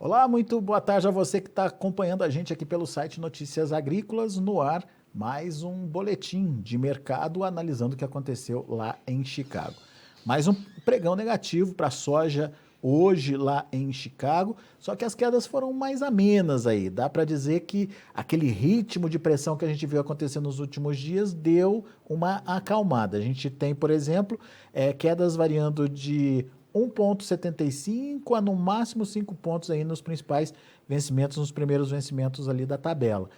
Olá, muito boa tarde a você que está acompanhando a gente aqui pelo site Notícias Agrícolas, no ar, mais um boletim de mercado analisando o que aconteceu lá em Chicago. Mais um pregão negativo para a soja hoje lá em Chicago, só que as quedas foram mais amenas aí. Dá para dizer que aquele ritmo de pressão que a gente viu acontecer nos últimos dias deu uma acalmada. A gente tem, por exemplo, quedas variando de 1,75 a no máximo 5 pontos aí nos principais vencimentos, nos primeiros vencimentos ali da tabela.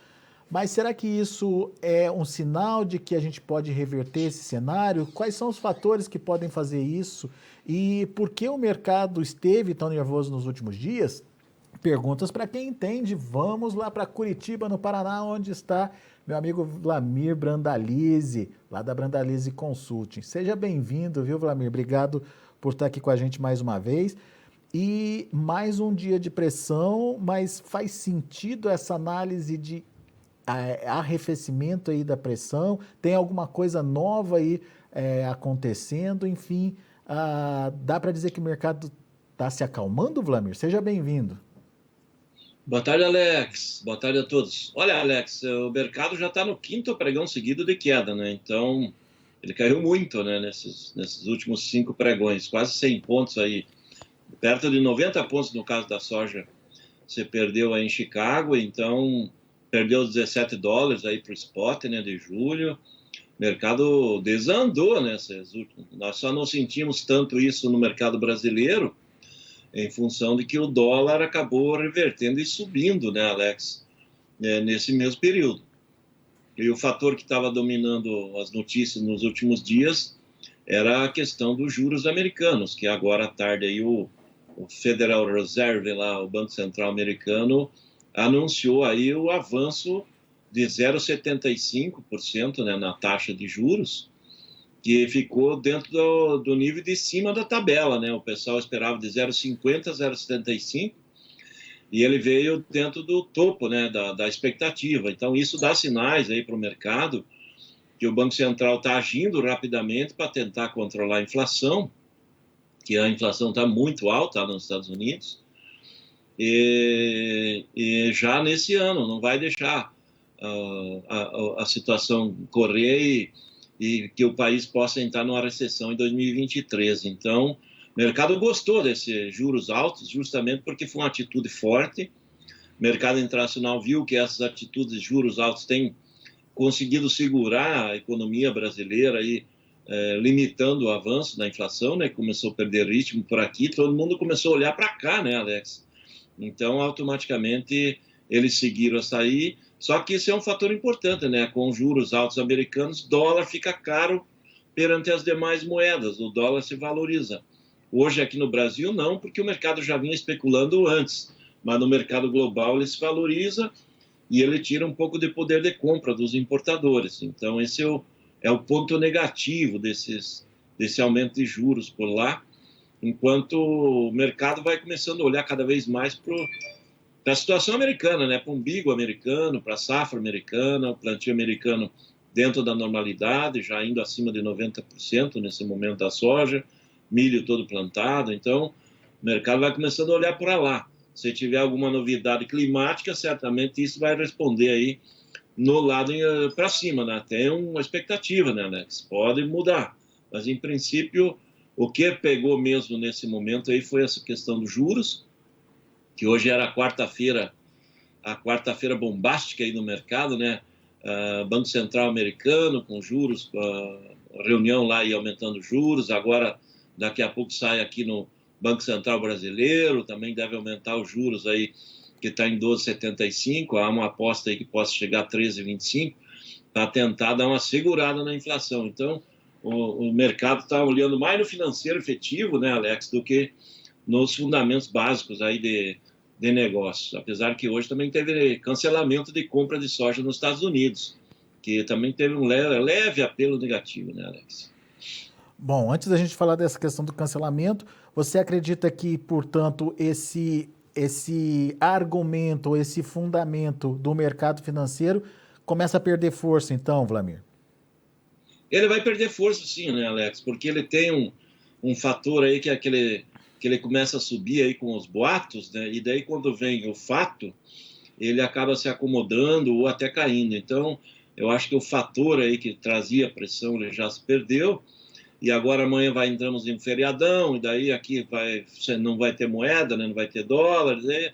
Mas será que isso é um sinal de que a gente pode reverter esse cenário? Quais são os fatores que podem fazer isso? E por que o mercado esteve tão nervoso nos últimos dias? Perguntas para quem entende. Vamos lá para Curitiba, no Paraná, onde está meu amigo Vlamir Brandalize, lá da Brandalize Consulting. Seja bem-vindo, viu, Vlamir? Obrigado por estar aqui com a gente mais uma vez. E mais um dia de pressão, mas faz sentido essa análise de arrefecimento aí da pressão? Tem alguma coisa nova aí acontecendo? Enfim, dá para dizer que o mercado está se acalmando, Vlamir? Seja bem-vindo. Boa tarde, Alex. Boa tarde a todos. Olha, Alex, o mercado já está no quinto pregão seguido de queda, né? Então, ele caiu muito, né, nesses últimos 5 pregões, quase 100 pontos aí, perto de 90 pontos no caso da soja. Você perdeu aí em Chicago, então perdeu os $17 aí para o spot, né, de julho. O mercado desandou, né? Nós só não sentimos tanto isso no mercado brasileiro, em função de que o dólar acabou revertendo e subindo, né, Alex, nesse mesmo período. E o fator que estava dominando as notícias nos últimos dias era a questão dos juros americanos, que agora à tarde aí o Federal Reserve, lá, o Banco Central americano, anunciou aí o avanço de 0,75%, né, na taxa de juros, que ficou dentro do nível de cima da tabela, né? O pessoal esperava de 0,50 a 0,75 e ele veio dentro do topo, né, da expectativa. Então, isso dá sinais aí para o mercado que o Banco Central está agindo rapidamente para tentar controlar a inflação, que a inflação está muito alta nos Estados Unidos, e já nesse ano não vai deixar a situação correr e que o país possa entrar numa recessão em 2023. Então, o mercado gostou desses juros altos, justamente porque foi uma atitude forte. O mercado internacional viu que essas atitudes de juros altos têm conseguido segurar a economia brasileira aí, limitando o avanço da inflação, né? Começou a perder ritmo por aqui, todo mundo começou a olhar para cá, né, Alex? Então, automaticamente, eles seguiram a sair. Só que isso é um fator importante, né? Com juros altos americanos, dólar fica caro perante as demais moedas, o dólar se valoriza. Hoje aqui no Brasil não, porque o mercado já vinha especulando antes, mas no mercado global ele se valoriza e ele tira um pouco de poder de compra dos importadores. Então esse é o ponto negativo desse aumento de juros por lá, enquanto o mercado vai começando a olhar cada vez mais para a situação americana, né? Para o umbigo americano, para a safra americana, o plantio americano dentro da normalidade, já indo acima de 90% nesse momento da soja, milho todo plantado. Então, o mercado vai começando a olhar para lá. Se tiver alguma novidade climática, certamente isso vai responder aí no lado para cima, né? Tem uma expectativa, né, Alex? Pode mudar, mas em princípio o que pegou mesmo nesse momento aí foi essa questão dos juros, que hoje era a quarta-feira bombástica aí no mercado, né? Banco Central americano com juros, reunião lá e aumentando juros, agora daqui a pouco sai aqui no Banco Central brasileiro, também deve aumentar os juros aí, que está em 12,75, há uma aposta aí que possa chegar a 13,25, para tentar dar uma segurada na inflação. Então, o mercado está olhando mais no financeiro efetivo, né, Alex, do que nos fundamentos básicos aí de negócios. Apesar que hoje também teve cancelamento de compra de soja nos Estados Unidos, que também teve um leve apelo negativo, né, Alex? Bom, antes da gente falar dessa questão do cancelamento, você acredita que, portanto, esse argumento, esse fundamento do mercado financeiro começa a perder força, então, Vlamir? Ele vai perder força sim, né, Alex? Porque ele tem um fator aí que é que ele começa a subir aí com os boatos, né? E daí quando vem o fato, ele acaba se acomodando ou até caindo. Então, eu acho que o fator aí que trazia pressão, ele já se perdeu, e agora amanhã entramos em um feriadão, e daí aqui não vai ter moeda, né? Não vai ter dólares, e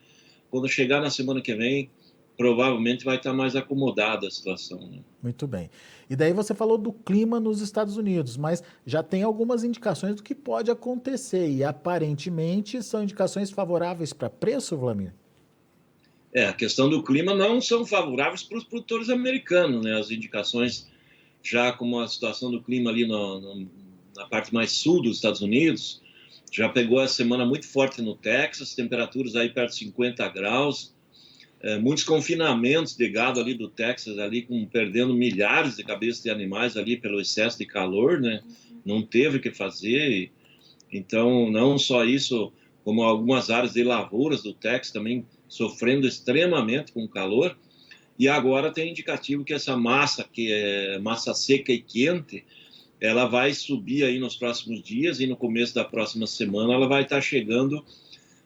quando chegar na semana que vem, provavelmente vai estar mais acomodada a situação, né? Muito bem. E daí você falou do clima nos Estados Unidos, mas já tem algumas indicações do que pode acontecer, e aparentemente são indicações favoráveis para preço, Vlamir? A questão do clima não são favoráveis para os produtores americanos, né? As indicações, já como a situação do clima ali na parte mais sul dos Estados Unidos, já pegou a semana muito forte no Texas, temperaturas aí perto de 50 graus, muitos confinamentos de gado ali do Texas, ali perdendo milhares de cabeças de animais ali pelo excesso de calor, né? Não teve o que fazer. Então, não só isso, como algumas áreas de lavouras do Texas também sofrendo extremamente com o calor. E agora tem indicativo que essa massa, que é massa seca e quente, ela vai subir aí nos próximos dias, e no começo da próxima semana ela vai estar chegando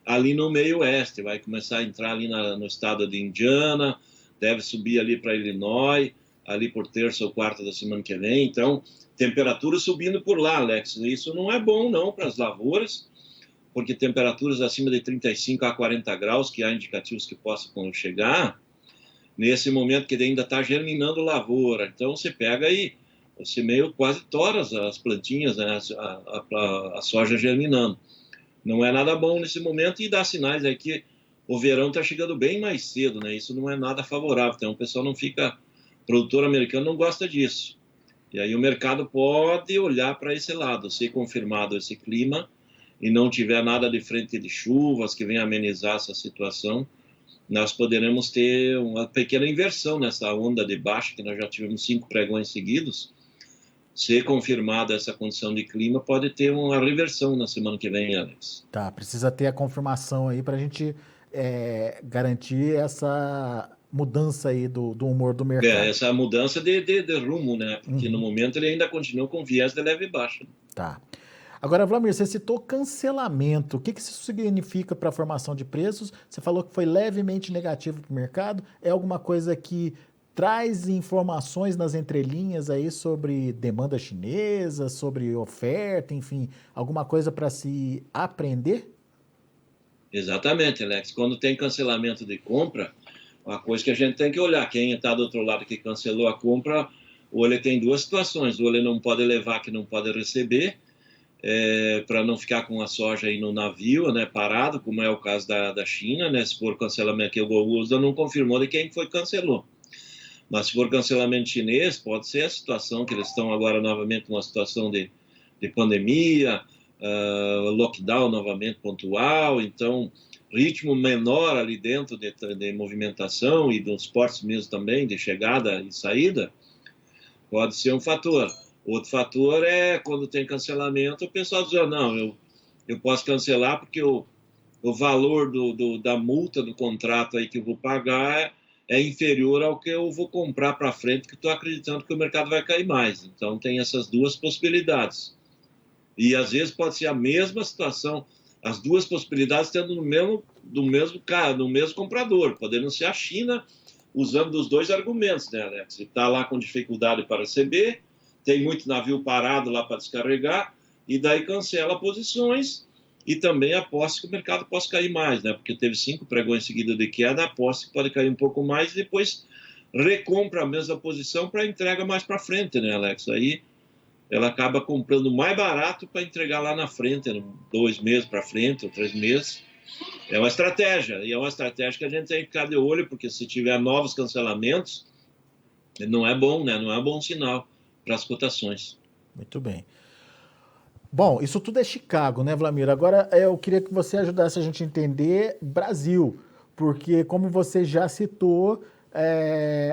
ali no meio oeste, vai começar a entrar ali no estado de Indiana, deve subir ali para Illinois, ali por terça ou quarta da semana que vem. Então, temperatura subindo por lá, Alex. Isso não é bom não para as lavouras, porque temperaturas acima de 35 a 40 graus, que há indicativos que possam chegar, nesse momento que ainda está germinando lavoura. Então, você pega aí, você meio quase tora as plantinhas, né, a soja germinando. Não é nada bom nesse momento, e dá sinais aí que o verão está chegando bem mais cedo, né? Isso não é nada favorável. Então, o pessoal produtor americano não gosta disso. E aí o mercado pode olhar para esse lado, se confirmado esse clima, e não tiver nada de frente de chuvas que venha amenizar essa situação, nós poderemos ter uma pequena inversão nessa onda de baixa, que nós já tivemos 5 pregões seguidos. Se confirmada essa condição de clima, pode ter uma reversão na semana que vem, Alex. Tá, precisa ter a confirmação aí para a gente garantir essa mudança aí do humor do mercado. Essa mudança de rumo, né? Porque no momento ele ainda continua com viés de leve baixa. Tá. Agora, Vlamir, você citou cancelamento. O que isso significa para a formação de preços? Você falou que foi levemente negativo para o mercado. É alguma coisa que traz informações nas entrelinhas aí sobre demanda chinesa, sobre oferta, enfim, alguma coisa para se aprender? Exatamente, Alex. Quando tem cancelamento de compra, uma coisa que a gente tem que olhar. Quem está do outro lado que cancelou a compra, ou ele tem duas situações. Ou ele não pode levar, que não pode receber, para não ficar com a soja aí no navio, né, parado, como é o caso da China, né? Se for cancelamento, que o USDA não confirmou de quem foi cancelou. Mas se for cancelamento chinês, pode ser a situação que eles estão agora novamente numa situação de pandemia, lockdown novamente pontual, então ritmo menor ali dentro de movimentação e dos portos mesmo também, de chegada e saída, pode ser um fator. Outro fator é quando tem cancelamento, o pessoal diz, não, eu posso cancelar porque o valor da multa do contrato aí que eu vou pagar é inferior ao que eu vou comprar para frente, que estou acreditando que o mercado vai cair mais. Então, tem essas duas possibilidades. E, às vezes, pode ser a mesma situação, as duas possibilidades tendo no mesmo comprador, podendo ser a China usando os dois argumentos, né, Alex? Está lá com dificuldade para receber, tem muito navio parado lá para descarregar, e daí cancela posições, e também aposta que o mercado possa cair mais, né? Porque teve 5 pregões seguidos de queda, aposta que pode cair um pouco mais, e depois recompra a mesma posição para entrega mais para frente, né, Alex? Aí ela acaba comprando mais barato para entregar lá na frente, 2 meses para frente, ou 3 meses. É uma estratégia, e é uma estratégia que a gente tem que ficar de olho, porque se tiver novos cancelamentos, não é bom, né? Não é um bom sinal para as cotações. Muito bem. Bom, isso tudo é Chicago, né, Vlamir? Agora eu queria que você ajudasse a gente a entender Brasil, porque como você já citou,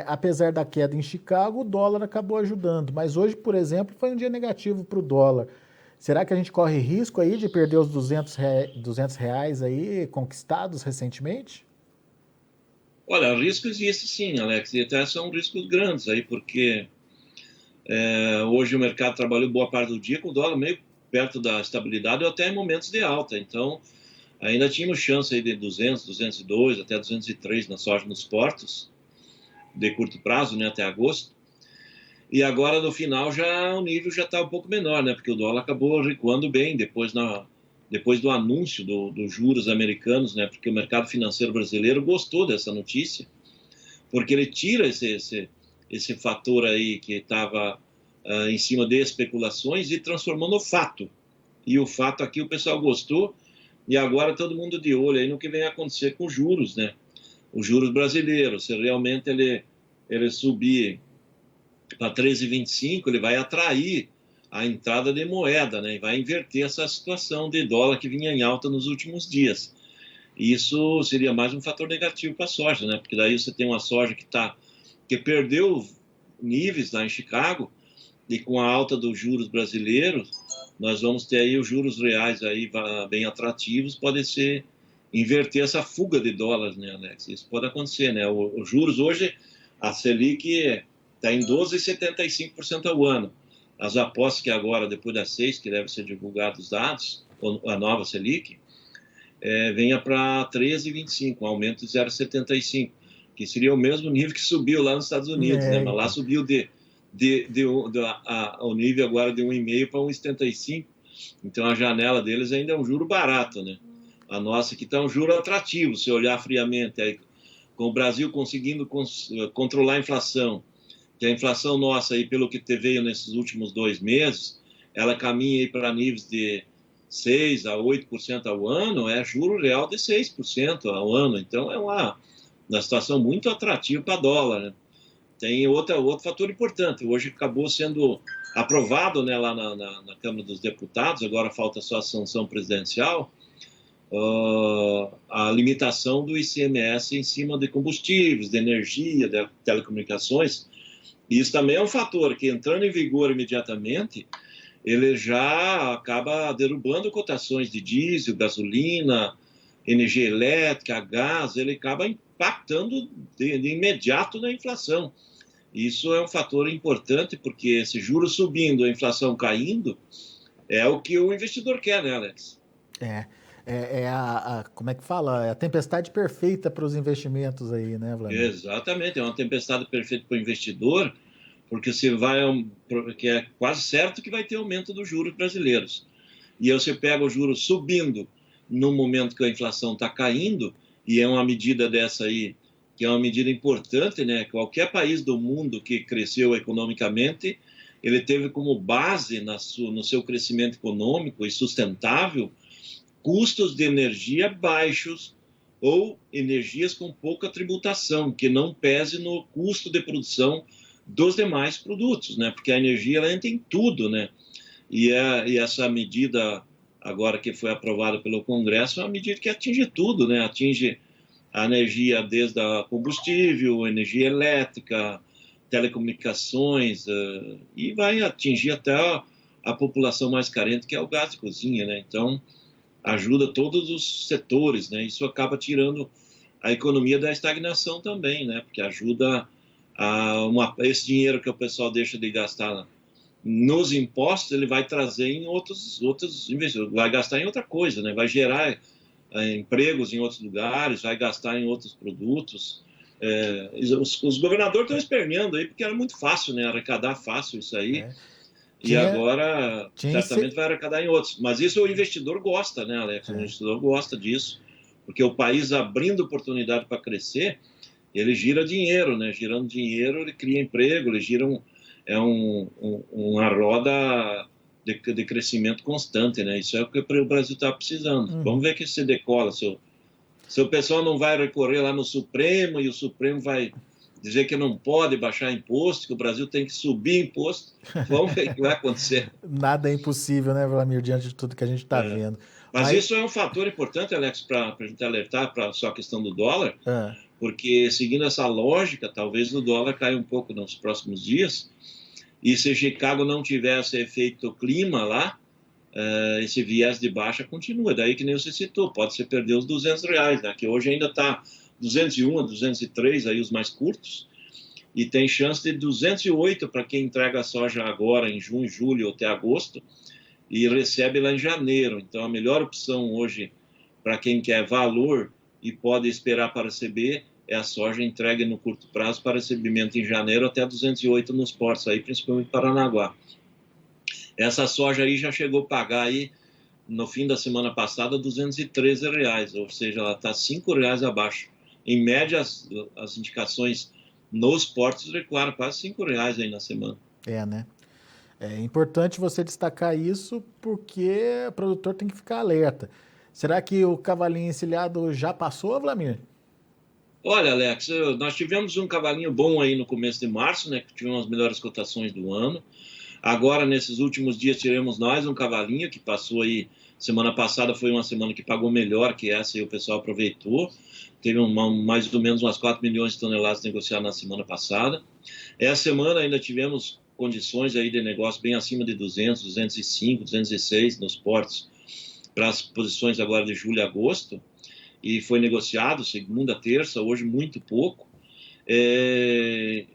apesar da queda em Chicago, o dólar acabou ajudando. Mas hoje, por exemplo, foi um dia negativo para o dólar. Será que a gente corre risco aí de perder os R$ 200 aí conquistados recentemente? Olha, risco existe sim, Alex, e até são riscos grandes aí, porque hoje o mercado trabalhou boa parte do dia com o dólar meio perto da estabilidade ou até em momentos de alta. Então, ainda tínhamos chance aí de 200, 202, até 203 na soja nos portos, de curto prazo, né, até agosto. E agora, no final, já o nível já está um pouco menor, né, porque o dólar acabou recuando bem depois do anúncio dos juros americanos, né, porque o mercado financeiro brasileiro gostou dessa notícia, porque ele tira esse fator aí que estava em cima de especulações e transformou no fato. E o fato aqui o pessoal gostou, e agora todo mundo de olho aí no que vem acontecer com os juros, né? Os juros brasileiros, se realmente ele subir para 13,25, ele vai atrair a entrada de moeda, né? E vai inverter essa situação de dólar que vinha em alta nos últimos dias. E isso seria mais um fator negativo para a soja, né? Porque daí você tem uma soja que perdeu níveis lá em Chicago, e com a alta dos juros brasileiros, nós vamos ter aí os juros reais aí bem atrativos, pode ser inverter essa fuga de dólares, né, Alex? Isso pode acontecer, né? Os juros hoje, a Selic está em 12,75% ao ano. As apostas que agora, depois das 6, que devem ser divulgados os dados, a nova Selic, venha para 13,25, um aumento de 0,75, que seria o mesmo nível que subiu lá nos Estados Unidos, né? Mas lá subiu o nível agora de 1,5 para 1,75, então a janela deles ainda é um juro barato, né? A nossa aqui está um juro atrativo, se olhar friamente, aí, com o Brasil conseguindo controlar a inflação, que a inflação nossa, aí, pelo que veio nesses últimos 2 meses, ela caminha para níveis de 6% a 8% ao ano, é juro real de 6% ao ano, então é uma situação muito atrativa para dólar, né? Tem outro fator importante, hoje acabou sendo aprovado, né, lá na Câmara dos Deputados, agora falta só a sanção presidencial, a limitação do ICMS em cima de combustíveis, de energia, de telecomunicações. E isso também é um fator que, entrando em vigor imediatamente, ele já acaba derrubando cotações de diesel, gasolina, energia elétrica, gás, ele acaba impactando de imediato na inflação. Isso é um fator importante, porque esse juros subindo, a inflação caindo, é o que o investidor quer, né, Alex? Como é que fala? É a tempestade perfeita para os investimentos aí, né, Vladimir? Exatamente, é uma tempestade perfeita para o investidor, porque porque é quase certo que vai ter aumento dos juros brasileiros. E aí você pega os juros subindo no momento que a inflação está caindo, e é uma medida dessa aí, que é uma medida importante, né? Qualquer país do mundo que cresceu economicamente, ele teve como base no seu crescimento econômico e sustentável custos de energia baixos ou energias com pouca tributação, que não pese no custo de produção dos demais produtos, né? Porque a energia ela entra em tudo, né? E essa medida agora que foi aprovada pelo Congresso é uma medida que atinge tudo, né? Atinge a energia desde a combustível, energia elétrica, telecomunicações, e vai atingir até a população mais carente, que é o gás de cozinha, né? Então, ajuda todos os setores, né? Isso acaba tirando a economia da estagnação também, né? Porque ajuda esse dinheiro que o pessoal deixa de gastar nos impostos, ele vai trazer em outros investimentos, vai gastar em outra coisa, né? Vai gerar empregos em outros lugares, vai gastar em outros produtos. Os governadores estão esperneando aí, porque era muito fácil, né? Arrecadar fácil isso aí. E agora, certamente vai arrecadar em outros. Mas isso o investidor gosta, né, Alex? O investidor gosta disso, porque o país abrindo oportunidade para crescer, ele gira dinheiro, né? Girando dinheiro, ele cria emprego, ele gira uma roda de crescimento constante, né? Isso é o que o Brasil está precisando. Vamos ver que se decola. Se o pessoal não vai recorrer lá no Supremo e o Supremo vai dizer que não pode baixar imposto, que o Brasil tem que subir imposto, vamos ver o que vai acontecer. Nada é impossível, né, Vladimir, diante de tudo que a gente está vendo. Mas isso é um fator importante, Alex, para a gente alertar para só a questão do dólar, porque seguindo essa lógica, talvez o dólar caia um pouco nos próximos dias, e se Chicago não tivesse efeito clima lá, esse viés de baixa continua. Daí que nem você citou, pode ser perder os R$200, né? Que hoje ainda está 201 a 203, aí os mais curtos, e tem chance de 208 para quem entrega a soja agora em junho, julho ou até agosto, e recebe lá em janeiro. Então, a melhor opção hoje para quem quer valor e pode esperar para receber é a soja entregue no curto prazo para recebimento em janeiro até 208 nos portos, aí, principalmente Paranaguá. Essa soja aí já chegou a pagar aí, no fim da semana passada, R$213, ou seja, ela está R$5 abaixo. Em média, as indicações nos portos recuaram quase R$5 aí na semana. Né? É importante você destacar isso porque o produtor tem que ficar alerta. Será que o cavalinho encilhado já passou, Vlamir? Olha, Alex, nós tivemos um cavalinho bom aí no começo de março, né, que tivemos as melhores cotações do ano. Agora, nesses últimos dias, tivemos nós um cavalinho que passou aí, semana passada foi uma semana que pagou melhor que essa e o pessoal aproveitou. Teve mais ou menos umas 4 milhões de toneladas negociadas na semana passada. Essa semana ainda tivemos condições aí de negócio bem acima de 200, 205, 206 nos portos para as posições agora de julho e agosto. E foi negociado segunda, terça, hoje muito pouco.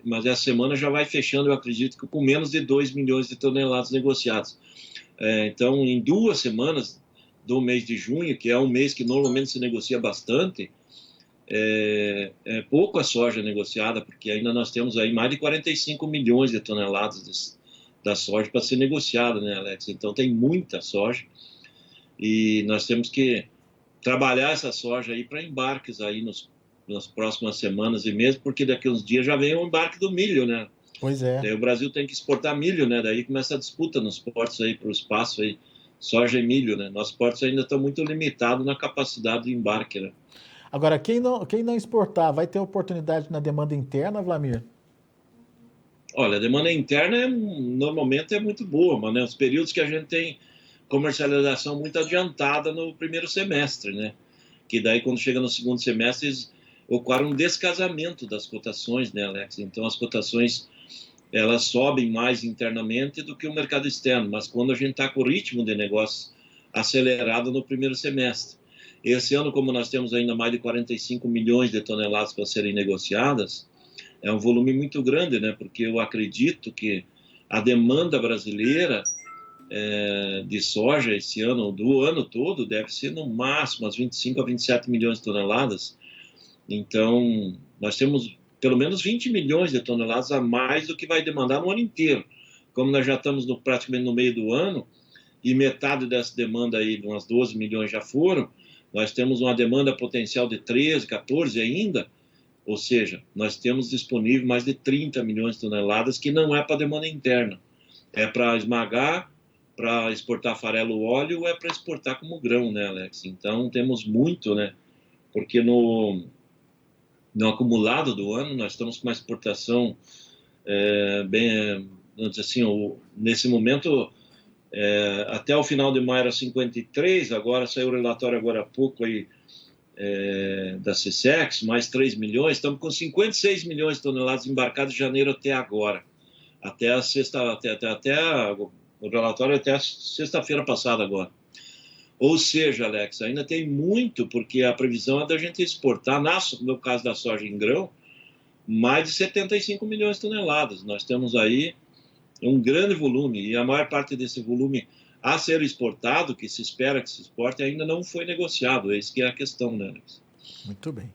Mas essa semana já vai fechando, eu acredito, que com menos de 2 milhões de toneladas negociadas. Então, em 2 semanas do mês de junho, que é um mês que normalmente se negocia bastante, é pouco a soja negociada, porque ainda nós temos aí mais de 45 milhões de toneladas da soja para ser negociada, né, Alex? Então, tem muita soja e nós temos que trabalhar essa soja aí para embarques aí nas próximas semanas e meses, porque daqui a uns dias já vem o embarque do milho, né? Pois é. Daí o Brasil tem que exportar milho, né? Daí começa a disputa nos portos aí para o espaço aí, soja e milho, né? Nossos portos ainda estão muito limitados na capacidade de embarque, né? Agora, quem não exportar vai ter oportunidade na demanda interna, Vlamir? Olha, a demanda interna normalmente é muito boa, mas né, os períodos que a gente tem comercialização muito adiantada no primeiro semestre, né? Que daí quando chega no segundo semestre ocorre um descasamento das cotações, né, Alex? Então as cotações elas sobem mais internamente do que o mercado externo, mas quando a gente está com o ritmo de negócio acelerado no primeiro semestre. Esse ano, como nós temos ainda mais de 45 milhões de toneladas para serem negociadas, é um volume muito grande, né? Porque eu acredito que a demanda brasileira de soja esse ano, do ano todo, deve ser no máximo as 25 a 27 milhões de toneladas. Então, nós temos pelo menos 20 milhões de toneladas a mais do que vai demandar no ano inteiro. Como nós já estamos praticamente no meio do ano, e metade dessa demanda aí, umas 12 milhões já foram, nós temos uma demanda potencial de 13, 14 ainda, ou seja, nós temos disponível mais de 30 milhões de toneladas, que não é para demanda interna, é para esmagar, para exportar farelo óleo, ou é para exportar como grão, né, Alex? Então, temos muito, né, porque no acumulado do ano, nós estamos com uma exportação bem, vamos dizer assim, nesse momento, até o final de maio era 53, agora saiu o relatório agora há pouco aí, da CSEX, mais 3 milhões, estamos com 56 milhões de toneladas embarcadas de janeiro até agora, até a o relatório até a sexta-feira passada agora. Ou seja, Alex, ainda tem muito, porque a previsão é da gente exportar, no caso da soja em grão, mais de 75 milhões de toneladas. Nós temos aí um grande volume, e a maior parte desse volume a ser exportado, que se espera que se exporte, ainda não foi negociado. Essa que é a questão, né, Alex? Muito bem.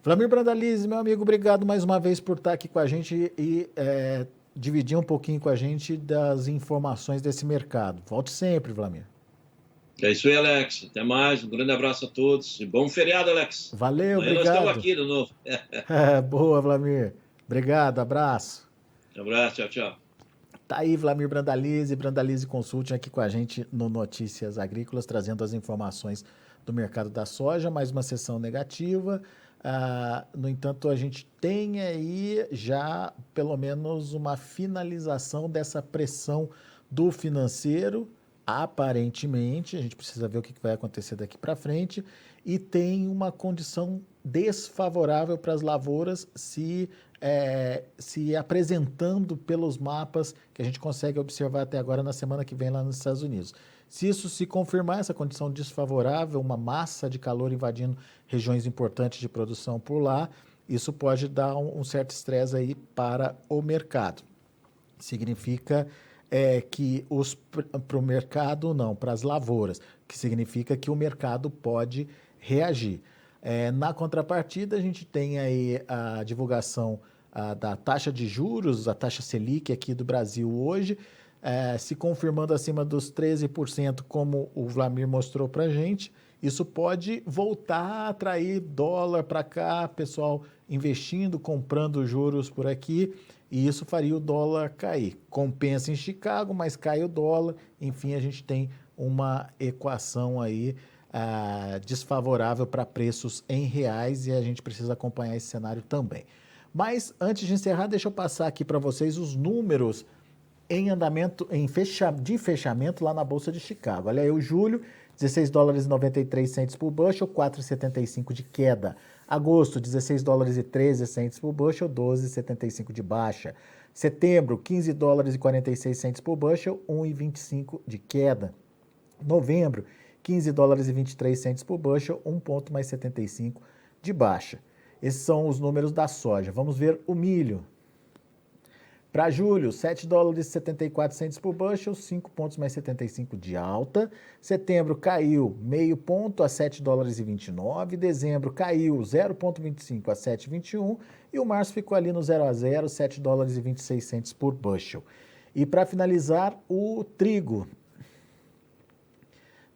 Vlamir Brandalize, meu amigo, obrigado mais uma vez por estar aqui com a gente e dividir um pouquinho com a gente das informações desse mercado. Volte sempre, Vlamir. É isso aí, Alex. Até mais. Um grande abraço a todos. E bom feriado, Alex. Valeu, amanhã obrigado. Nós estamos aqui de novo. Boa, Vlamir. Obrigado, abraço. Um abraço, tchau, tchau. Tá aí Vlamir Brandalize Consulting aqui com a gente no Notícias Agrícolas, trazendo as informações do mercado da soja, mais uma sessão negativa. No entanto, a gente tem aí já pelo menos uma finalização dessa pressão do financeiro, aparentemente, a gente precisa ver o que vai acontecer daqui para frente, e tem uma condição desfavorável para as lavouras se apresentando pelos mapas que a gente consegue observar até agora na semana que vem lá nos Estados Unidos. Se isso se confirmar, essa condição desfavorável, uma massa de calor invadindo regiões importantes de produção por lá, isso pode dar um certo estresse aí para o mercado. Significa que para o mercado não, para as lavouras, que significa que o mercado pode reagir. Na contrapartida, a gente tem aí a divulgação da taxa de juros, a taxa Selic aqui do Brasil hoje, se confirmando acima dos 13%, como o Wlamir mostrou para a gente. Isso pode voltar a atrair dólar para cá, pessoal investindo, comprando juros por aqui, e isso faria o dólar cair. Compensa em Chicago, mas cai o dólar. Enfim, a gente tem uma equação aí desfavorável para preços em reais, e a gente precisa acompanhar esse cenário também. Mas antes de encerrar, deixa eu passar aqui para vocês os números em andamento, de fechamento lá na Bolsa de Chicago. Olha aí, o julho, $16,93 por bushel, 4,75 de queda. Agosto, $16,13 por bushel, 12,75 de baixa. Setembro, $15,46 por bushel, 1,25 de queda. Novembro, $15,23 por bushel, 1,75 de baixa. Esses são os números da soja. Vamos ver o milho. Para julho, $7,74 por bushel, 5,75 de alta. Setembro caiu meio ponto a $7,29. Dezembro caiu 0,25 a 7,21. E o março ficou ali no 0 a 0, $7,26 por bushel. E para finalizar, o trigo.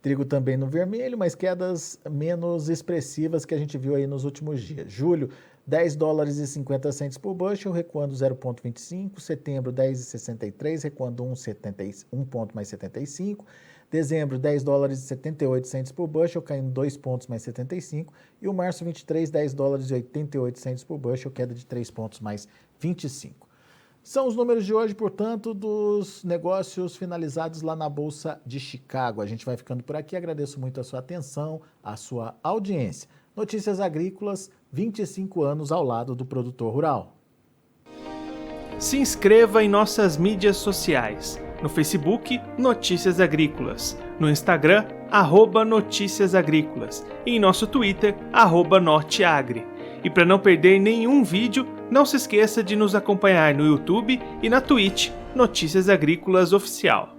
Trigo também no vermelho, mas quedas menos expressivas que a gente viu aí nos últimos dias. Julho, $10,50 por bushel, recuando 0,25. Setembro, $10,63, recuando 1,75. Dezembro, $10,78 por bushel, caindo 2 pontos mais 75. E o março 23, $10,88 por bushel, queda de 3 pontos mais 25. São os números de hoje, portanto, dos negócios finalizados lá na Bolsa de Chicago. A gente vai ficando por aqui. Agradeço muito a sua atenção, a sua audiência. Notícias Agrícolas, 25 anos ao lado do produtor rural. Se inscreva em nossas mídias sociais. No Facebook, Notícias Agrícolas. No Instagram, @Notícias Agrícolas. E em nosso Twitter, @Norteagri. E para não perder nenhum vídeo, não se esqueça de nos acompanhar no YouTube e na Twitch, Notícias Agrícolas Oficial.